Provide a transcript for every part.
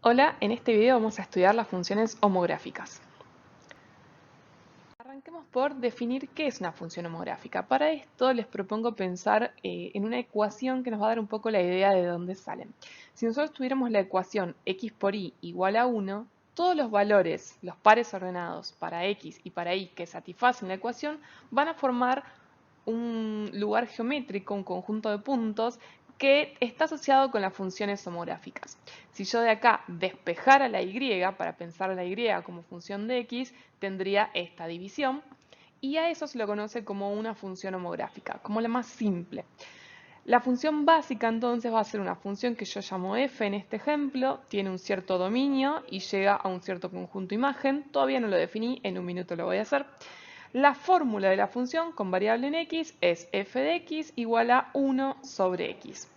Hola, en este video vamos a estudiar las funciones homográficas. Arranquemos por definir qué es una función homográfica. Para esto les propongo pensar en una ecuación que nos va a dar un poco la idea de dónde salen. Si nosotros tuviéramos la ecuación x por y igual a 1, todos los valores, los pares ordenados para x y para y que satisfacen la ecuación, van a formar un lugar geométrico, un conjunto de puntos que está asociado con las funciones homográficas. Si yo de acá despejara la y, para pensar la y como función de x, tendría esta división, y a eso se lo conoce como una función homográfica, como la más simple. La función básica entonces va a ser una función que yo llamo f en este ejemplo, tiene un cierto dominio y llega a un cierto conjunto imagen, todavía no lo definí, en un minuto lo voy a hacer. La fórmula de la función con variable en x es f de x igual a 1 sobre x.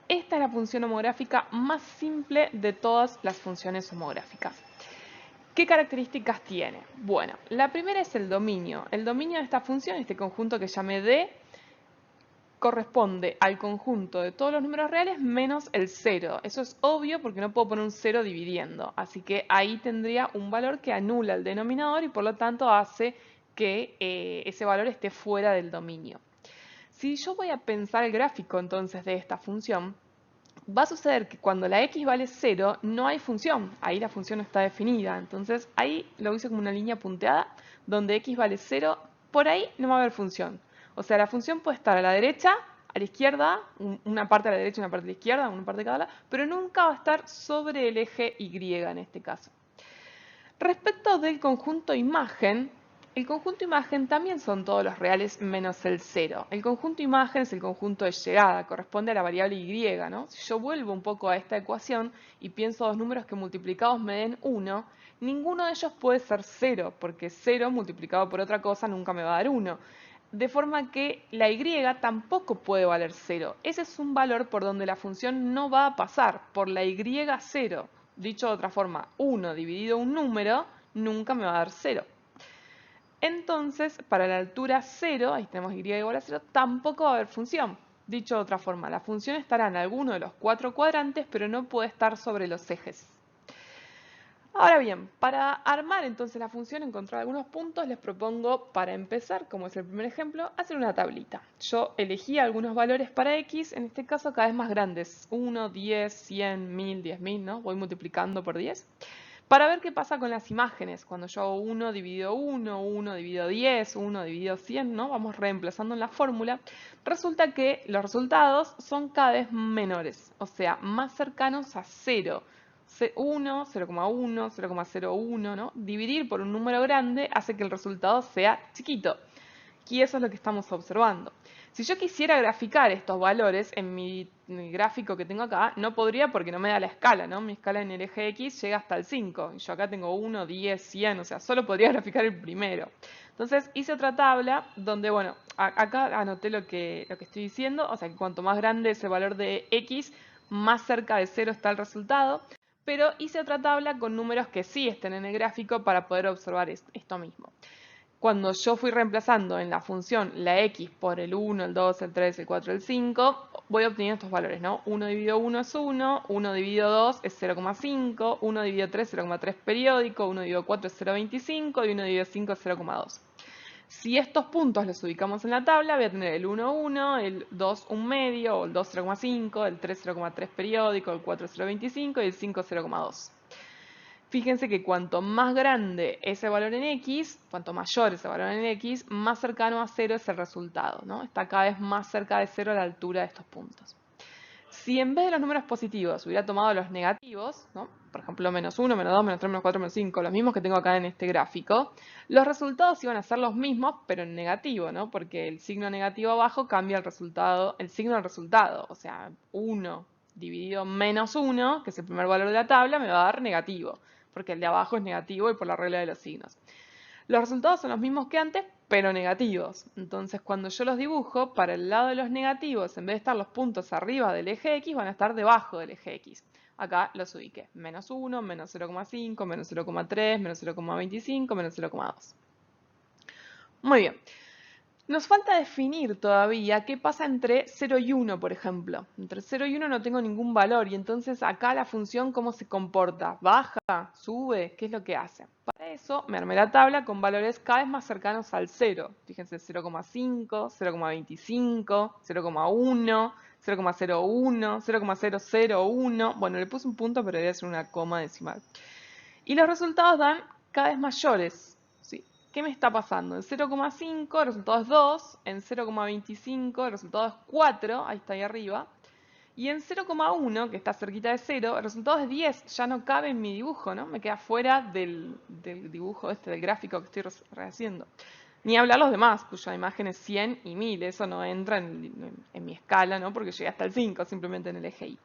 Esta es la función homográfica más simple de todas las funciones homográficas. ¿Qué características tiene? Bueno, la primera es el dominio. El dominio de esta función, este conjunto que llamé D, corresponde al conjunto de todos los números reales menos el 0. Eso es obvio porque no puedo poner un 0 dividiendo. Así que ahí tendría un valor que anula el denominador y por lo tanto hace que ese valor esté fuera del dominio. Si yo voy a pensar el gráfico entonces de esta función, va a suceder que cuando la x vale 0 no hay función, ahí la función no está definida, entonces ahí lo hice como una línea punteada, donde x vale 0, por ahí no va a haber función. O sea, la función puede estar a la derecha, a la izquierda, una parte a la derecha y una parte a la izquierda, una parte de cada lado, pero nunca va a estar sobre el eje y en este caso. Respecto del conjunto imagen, el conjunto imagen también son todos los reales menos el 0. El conjunto imagen es el conjunto de llegada, corresponde a la variable y, ¿no? Si yo vuelvo un poco a esta ecuación y pienso dos números que multiplicados me den 1, ninguno de ellos puede ser 0, porque 0 multiplicado por otra cosa nunca me va a dar 1. De forma que la y tampoco puede valer 0. Ese es un valor por donde la función no va a pasar, por la y 0. Dicho de otra forma, 1 dividido un número nunca me va a dar 0. Entonces, para la altura 0, ahí tenemos y igual a 0, tampoco va a haber función. Dicho de otra forma, la función estará en alguno de los cuatro cuadrantes, pero no puede estar sobre los ejes. Ahora bien, para armar entonces la función, encontrar algunos puntos, les propongo, para empezar, como es el primer ejemplo, hacer una tablita. Yo elegí algunos valores para x, en este caso cada vez más grandes, 1, 10, 100, 1000, 10.000, ¿no? Voy multiplicando por 10. Para ver qué pasa con las imágenes, cuando yo hago 1 dividido 1, 1 dividido 10, 1 dividido 100, ¿no? Vamos reemplazando en la fórmula. Resulta que los resultados son cada vez menores, o sea, más cercanos a 0. 1, 0,1, 0,01, ¿no? Dividir por un número grande hace que el resultado sea chiquito. Y eso es lo que estamos observando. Si yo quisiera graficar estos valores en mi gráfico que tengo acá, no podría porque no me da la escala, ¿no? Mi escala en el eje X llega hasta el 5. Y yo acá tengo 1, 10, 100, o sea, solo podría graficar el primero. Entonces hice otra tabla donde, bueno, acá anoté lo que estoy diciendo, o sea que cuanto más grande es el valor de X, más cerca de 0 está el resultado. Pero hice otra tabla con números que sí estén en el gráfico para poder observar esto mismo. Cuando yo fui reemplazando en la función la x por el 1, el 2, el 3, el 4, el 5, voy obteniendo estos valores, ¿no? 1 dividido 1 es 1, 1 dividido 2 es 0,5, 1 dividido 3 es 0,3 periódico, 1 dividido 4 es 0,25 y 1 dividido 5 es 0,2. Si estos puntos los ubicamos en la tabla, voy a tener el 1, 1, el 2, 1 medio, o el 2, 0,5, el 3, 0,3 periódico, el 4, 0,25 y el 5, 0,2. Fíjense que cuanto más grande ese valor en x, cuanto mayor ese valor en x, más cercano a 0 es el resultado, ¿no? Está cada vez más cerca de 0 a la altura de estos puntos. Si en vez de los números positivos hubiera tomado los negativos, ¿no? Por ejemplo, menos 1, menos 2, menos 3, menos 4, menos 5, los mismos que tengo acá en este gráfico, los resultados iban a ser los mismos, pero en negativo, ¿no? Porque el signo negativo abajo cambia el resultado, el signo del resultado. O sea, 1 dividido menos 1, que es el primer valor de la tabla, me va a dar negativo, porque el de abajo es negativo y por la regla de los signos. Los resultados son los mismos que antes, pero negativos. Entonces, cuando yo los dibujo, para el lado de los negativos, en vez de estar los puntos arriba del eje X, van a estar debajo del eje X. Acá los ubiqué. Menos 1, menos 0,5, menos 0,3, menos 0,25, menos 0,2. Muy bien. Nos falta definir todavía qué pasa entre 0 y 1, por ejemplo. Entre 0 y 1 no tengo ningún valor y entonces acá la función cómo se comporta. ¿Baja? ¿Sube? ¿Qué es lo que hace? Para eso me armé la tabla con valores cada vez más cercanos al 0. Fíjense, 0,5, 0,25, 0,1, 0,01, 0,001. Bueno, le puse un punto, pero debería ser una coma decimal. Y los resultados dan cada vez mayores. ¿Sí? ¿Qué me está pasando? En 0,5 el resultado es 2, en 0,25 el resultado es 4, ahí está ahí arriba, y en 0,1, que está cerquita de 0, el resultado es 10, ya no cabe en mi dibujo, ¿no? Me queda fuera del dibujo del gráfico que estoy rehaciendo. Ni hablar los demás, cuya imagen es 100 y 1000, eso no entra en mi escala, ¿no? Porque llegué hasta el 5, simplemente en el eje Y.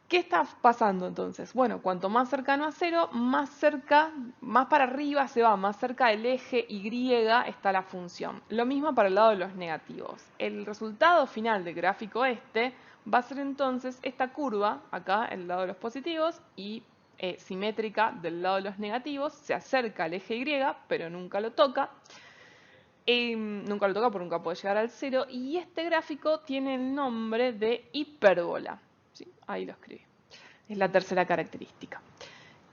¿Qué está pasando entonces? Bueno, cuanto más cercano a 0, más cerca, más para arriba se va, más cerca del eje Y está la función. Lo mismo para el lado de los negativos. El resultado final del gráfico este va a ser entonces esta curva, acá, el lado de los positivos, y simétrica del lado de los negativos, se acerca al eje Y, pero nunca lo toca. Nunca lo toca porque nunca puede llegar al 0. Y este gráfico tiene el nombre de hipérbola. ¿Sí? Ahí lo escribí. Es la tercera característica.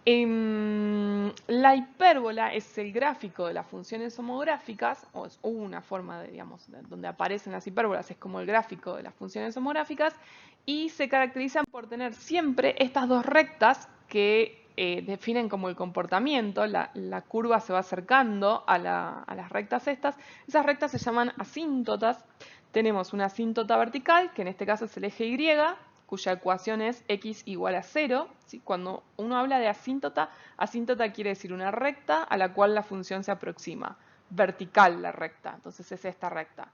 La hipérbola es el gráfico de las funciones homográficas, o es una forma de, digamos, donde aparecen las hipérbolas, es como el gráfico de las funciones homográficas, y se caracterizan por tener siempre estas dos rectas que definen como el comportamiento. La curva se va acercando a las rectas estas. Esas rectas se llaman asíntotas. Tenemos una asíntota vertical, que en este caso es el eje Y, cuya ecuación es x igual a 0. ¿Sí? Cuando uno habla de asíntota, asíntota quiere decir una recta a la cual la función se aproxima. Vertical la recta, entonces es esta recta.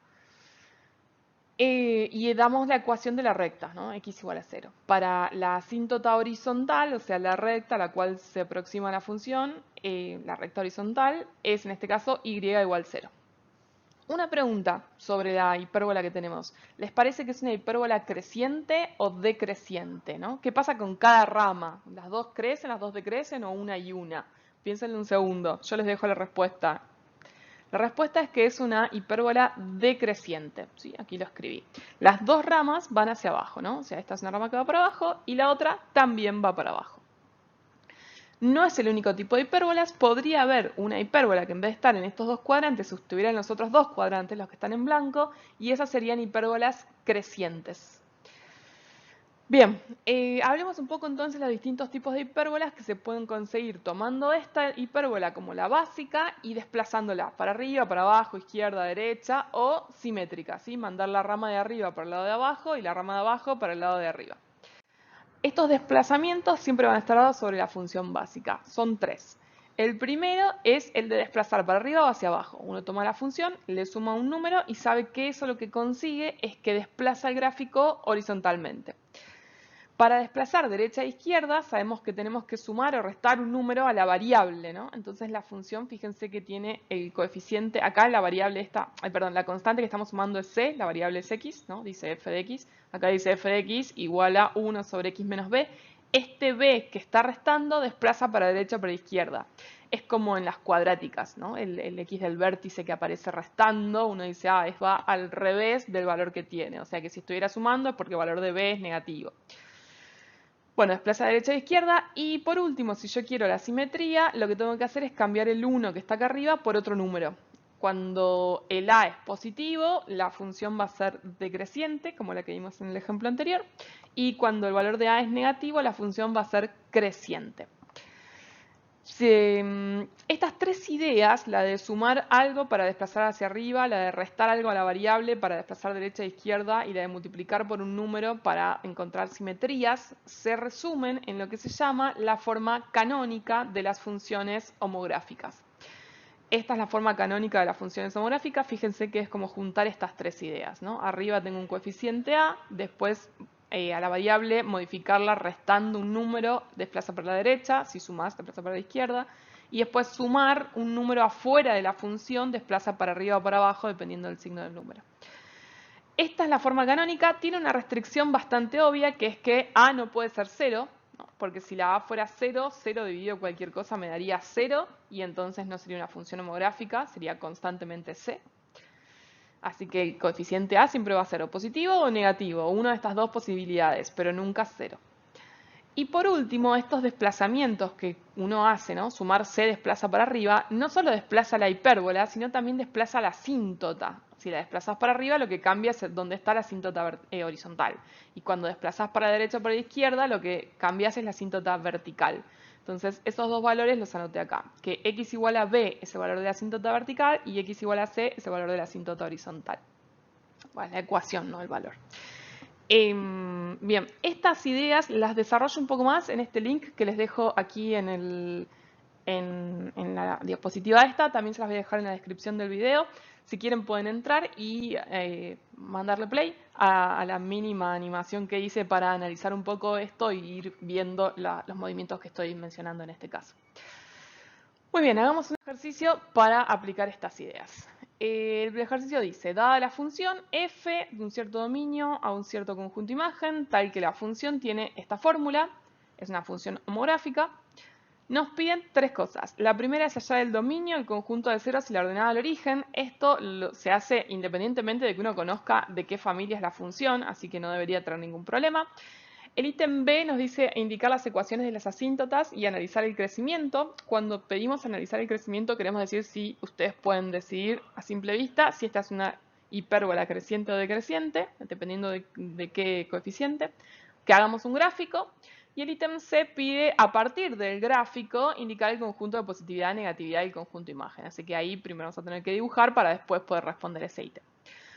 Y damos la ecuación de la recta, ¿no? X igual a 0. Para la asíntota horizontal, o sea, la recta a la cual se aproxima la función, la recta horizontal, es en este caso y igual a 0. Una pregunta sobre la hipérbola que tenemos. ¿Les parece que es una hipérbola creciente o decreciente, ¿no? ¿Qué pasa con cada rama? ¿Las dos crecen, las dos decrecen o una y una? Piénsenlo un segundo. Yo les dejo la respuesta. La respuesta es que es una hipérbola decreciente. ¿Sí? Aquí lo escribí. Las dos ramas van hacia abajo, ¿no? O sea, esta es una rama que va para abajo y la otra también va para abajo. No es el único tipo de hipérbolas, podría haber una hipérbola que en vez de estar en estos dos cuadrantes, estuviera en los otros dos cuadrantes, los que están en blanco, y esas serían hipérbolas crecientes. Bien, hablemos un poco entonces de los distintos tipos de hipérbolas que se pueden conseguir tomando esta hipérbola como la básica y desplazándola para arriba, para abajo, izquierda, derecha o simétrica, ¿sí? Mandar la rama de arriba para el lado de abajo y la rama de abajo para el lado de arriba. Estos desplazamientos siempre van a estar dados sobre la función básica. Son tres. El primero es el de desplazar para arriba o hacia abajo. Uno toma la función, le suma un número y sabe que eso lo que consigue es que desplaza el gráfico horizontalmente. Para desplazar derecha e izquierda sabemos que tenemos que sumar o restar un número a la variable, ¿no? Entonces la función, fíjense que tiene el coeficiente, acá la variable esta, perdón, la constante que estamos sumando es c, la variable es x, ¿no? Dice f de x, acá dice f de x igual a 1 sobre x menos b. Este b que está restando desplaza para derecha o para izquierda. Es como en las cuadráticas, ¿no? El x del vértice que aparece restando, uno dice, ah, va al revés del valor que tiene. O sea que si estuviera sumando es porque el valor de b es negativo. Bueno, desplaza derecha e izquierda. Y por último, si yo quiero la simetría, lo que tengo que hacer es cambiar el 1 que está acá arriba por otro número. Cuando el a es positivo, la función va a ser decreciente, como la que vimos en el ejemplo anterior. Y cuando el valor de a es negativo, la función va a ser creciente. Estas tres ideas, la de sumar algo para desplazar hacia arriba, la de restar algo a la variable para desplazar derecha e izquierda y la de multiplicar por un número para encontrar simetrías, se resumen en lo que se llama la forma canónica de las funciones homográficas. Esta es la forma canónica de las funciones homográficas. Fíjense que es como juntar estas tres ideas, ¿no? Arriba tengo un coeficiente a, después a la variable modificarla restando un número, desplaza para la derecha, si sumas, desplaza para la izquierda, y después sumar un número afuera de la función, desplaza para arriba o para abajo, dependiendo del signo del número. Esta es la forma canónica, tiene una restricción bastante obvia, que es que a no puede ser 0, ¿no? Porque si la a fuera 0, 0 dividido cualquier cosa me daría 0, y entonces no sería una función homográfica, sería constantemente c. Así que el coeficiente A siempre va a ser o positivo o negativo, una de estas dos posibilidades, pero nunca cero. Y por último, estos desplazamientos que uno hace, ¿no? Sumar C desplaza para arriba, no solo desplaza la hipérbola, sino también desplaza la asíntota. Si la desplazas para arriba, lo que cambia es dónde está la asíntota horizontal. Y cuando desplazas para la derecha o para la izquierda, lo que cambias es la asíntota vertical. Entonces, esos dos valores los anoté acá. Que x igual a b es el valor de la asíntota vertical y x igual a c es el valor de la asíntota horizontal. Bueno, la ecuación, no el valor. Bien, estas ideas las desarrollo un poco más en este link que les dejo aquí en la diapositiva esta. También se las voy a dejar en la descripción del video. Si quieren pueden entrar y mandarle play a la mínima animación que hice para analizar un poco esto y ir viendo los movimientos que estoy mencionando en este caso. Muy bien, hagamos un ejercicio para aplicar estas ideas. El ejercicio dice, dada la función f de un cierto dominio a un cierto conjunto imagen, tal que la función tiene esta fórmula, es una función homográfica, nos piden tres cosas. La primera es hallar el dominio, el conjunto de ceros y la ordenada al origen. Esto se hace independientemente de que uno conozca de qué familia es la función, así que no debería tener ningún problema. El ítem B nos dice indicar las ecuaciones de las asíntotas y analizar el crecimiento. Cuando pedimos analizar el crecimiento queremos decir si ustedes pueden decidir a simple vista si esta es una hipérbola creciente o decreciente, dependiendo de qué coeficiente. Que hagamos un gráfico. Y el ítem C pide, a partir del gráfico, indicar el conjunto de positividad y negatividad del conjunto imagen. Así que ahí primero vamos a tener que dibujar para después poder responder ese ítem.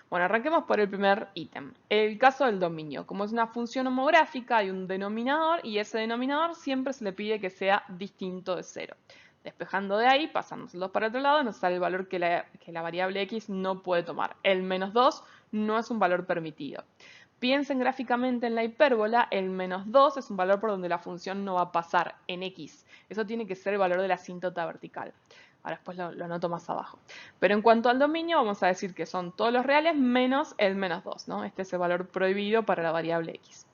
Bueno, arranquemos por el primer ítem. El caso del dominio. Como es una función homográfica, hay un denominador y ese denominador siempre se le pide que sea distinto de 0. Despejando de ahí, pasamos el 2 para el otro lado, nos sale el valor que la variable x no puede tomar. El menos 2 no es un valor permitido. Piensen gráficamente en la hipérbola, el menos 2 es un valor por donde la función no va a pasar en x. Eso tiene que ser el valor de la asíntota vertical. Ahora después lo anoto más abajo. Pero en cuanto al dominio, vamos a decir que son todos los reales menos el menos 2, ¿no? Este es el valor prohibido para la variable x.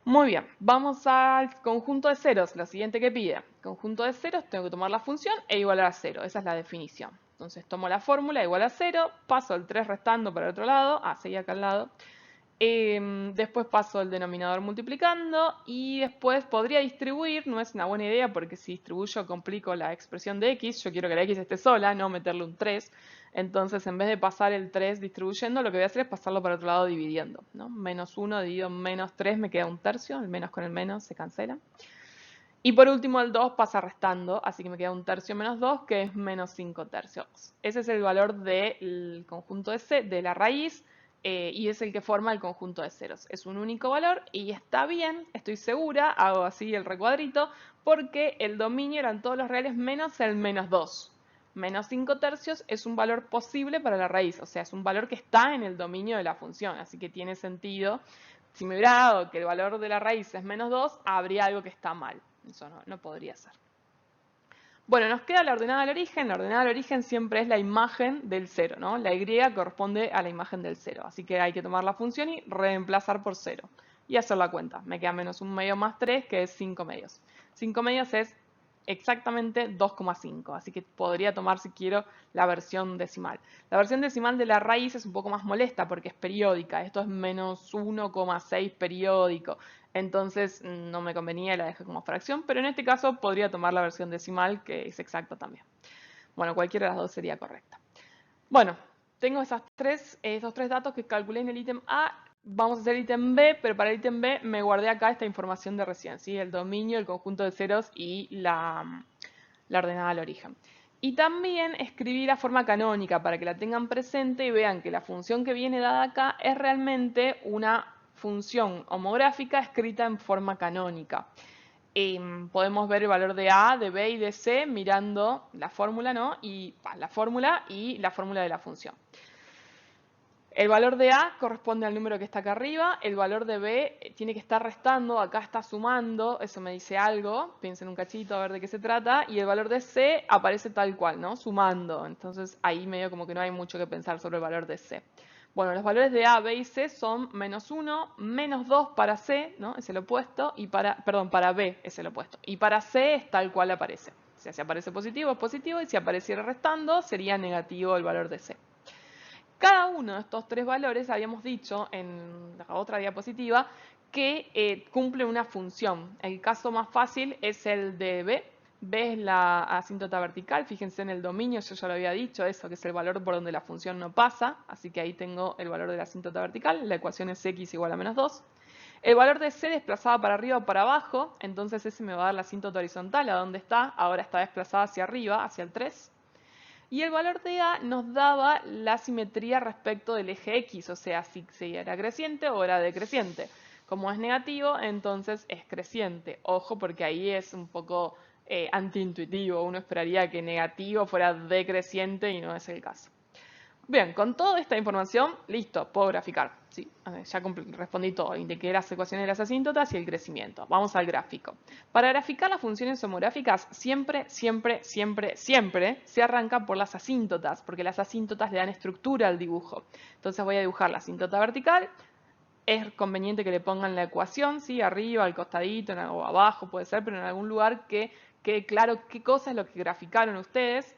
Muy bien, vamos al conjunto de ceros, lo siguiente que pide. Conjunto de ceros, tengo que tomar la función e igualar a 0, esa es la definición. Entonces tomo la fórmula igual a 0, paso el 3 restando para el otro lado, seguí acá al lado. Después paso el denominador multiplicando y después podría distribuir, no es una buena idea porque si distribuyo complico la expresión de x, yo quiero que la x esté sola, no meterle un 3, entonces en vez de pasar el 3 distribuyendo, lo que voy a hacer es pasarlo para otro lado dividiendo, ¿no? Menos 1 dividido menos 3 me queda un tercio, el menos con el menos se cancela. Y por último el 2 pasa restando, así que me queda un tercio menos 2 que es menos 5 tercios. Ese es el valor del conjunto de la raíz. Y es el que forma el conjunto de ceros. Es un único valor y está bien, estoy segura, hago así el recuadrito, porque el dominio eran todos los reales menos el menos 2. Menos 5 tercios es un valor posible para la raíz, o sea, es un valor que está en el dominio de la función, así que tiene sentido. Si me hubiera dado que el valor de la raíz es menos 2, habría algo que está mal. Eso no podría ser. Bueno, nos queda la ordenada al origen. La ordenada al origen siempre es la imagen del 0, ¿no? La y corresponde a la imagen del 0. Así que hay que tomar la función y reemplazar por 0. Y hacer la cuenta. Me queda menos 1 medio más 3, que es 5 medios. 5 medios es exactamente 2,5. Así que podría tomar, si quiero, la versión decimal. La versión decimal de la raíz es un poco más molesta porque es periódica. Esto es menos 1,6 periódico. Entonces no me convenía y la dejé como fracción, pero en este caso podría tomar la versión decimal, que es exacta también. Bueno, cualquiera de las dos sería correcta. Bueno, tengo esos tres datos que calculé en el ítem A. Vamos a hacer el ítem B, pero para el ítem B me guardé acá esta información de recién, ¿sí? El dominio, el conjunto de ceros y la ordenada al origen. Y también escribí la forma canónica para que la tengan presente y vean que la función que viene dada acá es realmente una función homográfica escrita en forma canónica. Podemos ver el valor de A, de B y de C mirando la fórmula, ¿no? Y la fórmula de la función. El valor de A corresponde al número que está acá arriba, el valor de B tiene que estar restando, acá está sumando, eso me dice algo, piensen un cachito a ver de qué se trata, y el valor de C aparece tal cual, ¿no? Sumando, entonces ahí medio como que no hay mucho que pensar sobre el valor de C. Bueno, los valores de A, B y C son menos 1, menos 2 para C, ¿no? Es el opuesto, y para B es el opuesto, y para C es tal cual aparece. O sea, si aparece positivo es positivo, y si apareciera restando sería negativo el valor de C. Cada uno de estos tres valores, habíamos dicho en la otra diapositiva, que cumple una función. El caso más fácil es el de B. B es la asíntota vertical, fíjense en el dominio, yo ya lo había dicho, eso que es el valor por donde la función no pasa, así que ahí tengo el valor de la asíntota vertical, la ecuación es x igual a menos 2. El valor de C desplazada para arriba o para abajo, entonces ese me va a dar la asíntota horizontal, ¿a dónde está? Ahora está desplazada hacia arriba, hacia el 3. Y el valor de A nos daba la simetría respecto del eje X, o sea, si era creciente o era decreciente. Como es negativo, entonces es creciente. Ojo, porque ahí es un poco antiintuitivo. Uno esperaría que negativo fuera decreciente y no es el caso. Bien, con toda esta información, listo, puedo graficar. Sí, ya respondí todo, indiqué las ecuaciones de las asíntotas y el crecimiento. Vamos al gráfico. Para graficar las funciones homográficas, siempre se arranca por las asíntotas, porque las asíntotas le dan estructura al dibujo. Entonces voy a dibujar la asíntota vertical. Es conveniente que le pongan la ecuación, ¿sí? Arriba, al costadito, o abajo, puede ser, pero en algún lugar que quede claro qué cosa es lo que graficaron ustedes.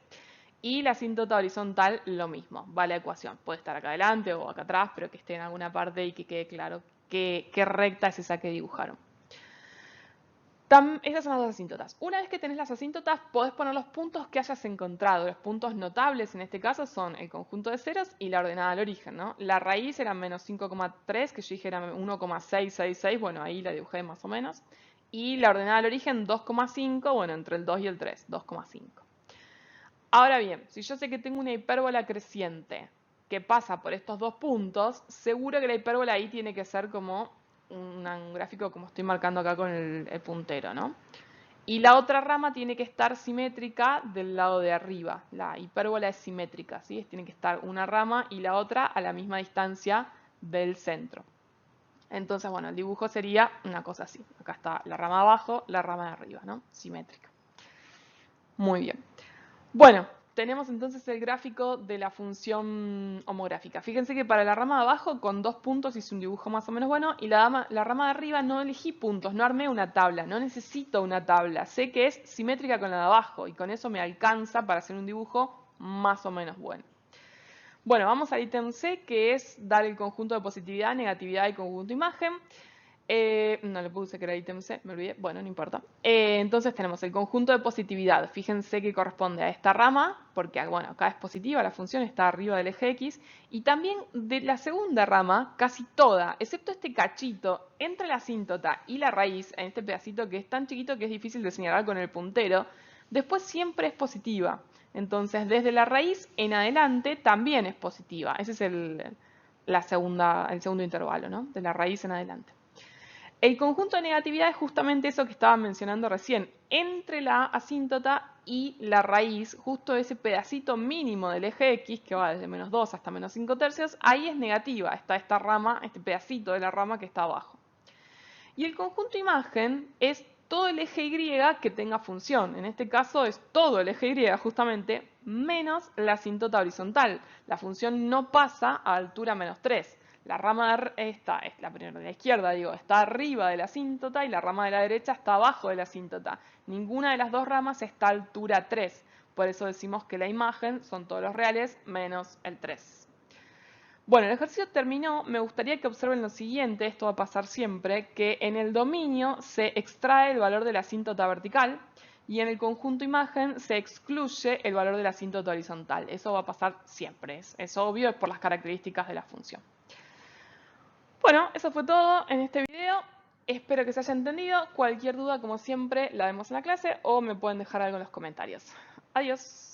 Y la asíntota horizontal, lo mismo, va la ecuación. Puede estar acá adelante o acá atrás, pero que esté en alguna parte y que quede claro qué recta es esa que dibujaron. Esas son las dos asíntotas. Una vez que tenés las asíntotas, podés poner los puntos que hayas encontrado. Los puntos notables en este caso son el conjunto de ceros y la ordenada al origen, ¿no? La raíz era menos 5,3, que yo dije era 1,666, bueno, ahí la dibujé más o menos. Y la ordenada al origen 2,5, bueno, entre el 2 y el 3, 2,5. Ahora bien, si yo sé que tengo una hipérbola creciente que pasa por estos dos puntos, seguro que la hipérbola ahí tiene que ser como un gráfico como estoy marcando acá con el puntero, ¿no? Y la otra rama tiene que estar simétrica del lado de arriba. La hipérbola es simétrica, ¿sí? Tiene que estar una rama y la otra a la misma distancia del centro. Entonces, bueno, el dibujo sería una cosa así. Acá está la rama abajo, la rama de arriba, ¿no? Simétrica. Muy bien. Bueno, tenemos entonces el gráfico de la función homográfica. Fíjense que para la rama de abajo con 2 puntos hice un dibujo más o menos bueno y la rama de arriba no elegí puntos, no armé una tabla, no necesito una tabla. Sé que es simétrica con la de abajo y con eso me alcanza para hacer un dibujo más o menos bueno. Bueno, vamos al ítem C, que es dar el conjunto de positividad, negatividad y conjunto imagen. No le puse que era ítem C, me olvidé. Bueno, no importa. Entonces tenemos el conjunto de positividad. Fíjense que corresponde a esta rama, porque bueno, acá es positiva, la función está arriba del eje X. Y también de la segunda rama, casi toda, excepto este cachito, entre la asíntota y la raíz, en este pedacito que es tan chiquito que es difícil de señalar con el puntero, después siempre es positiva. Entonces, desde la raíz en adelante también es positiva. Ese es el segundo intervalo, ¿no? De la raíz en adelante. El conjunto de negatividad es justamente eso que estaba mencionando recién. Entre la asíntota y la raíz, justo ese pedacito mínimo del eje X, que va desde menos 2 hasta menos 5 tercios, ahí es negativa. Está esta rama, este pedacito de la rama que está abajo. Y el conjunto imagen es todo el eje Y que tenga función. En este caso es todo el eje Y justamente, menos la asíntota horizontal. La función no pasa a altura menos 3. La rama de esta, es la primera de la izquierda, digo, está arriba de la asíntota y la rama de la derecha está abajo de la asíntota. Ninguna de las dos ramas está a altura 3. Por eso decimos que la imagen son todos los reales menos el 3. Bueno, el ejercicio terminó. Me gustaría que observen lo siguiente, esto va a pasar siempre, que en el dominio se extrae el valor de la asíntota vertical y en el conjunto imagen se excluye el valor de la asíntota horizontal. Eso va a pasar siempre, es obvio, es por las características de la función. Bueno, eso fue todo en este video. Espero que se haya entendido. Cualquier duda, como siempre, la vemos en la clase o me pueden dejar algo en los comentarios. Adiós.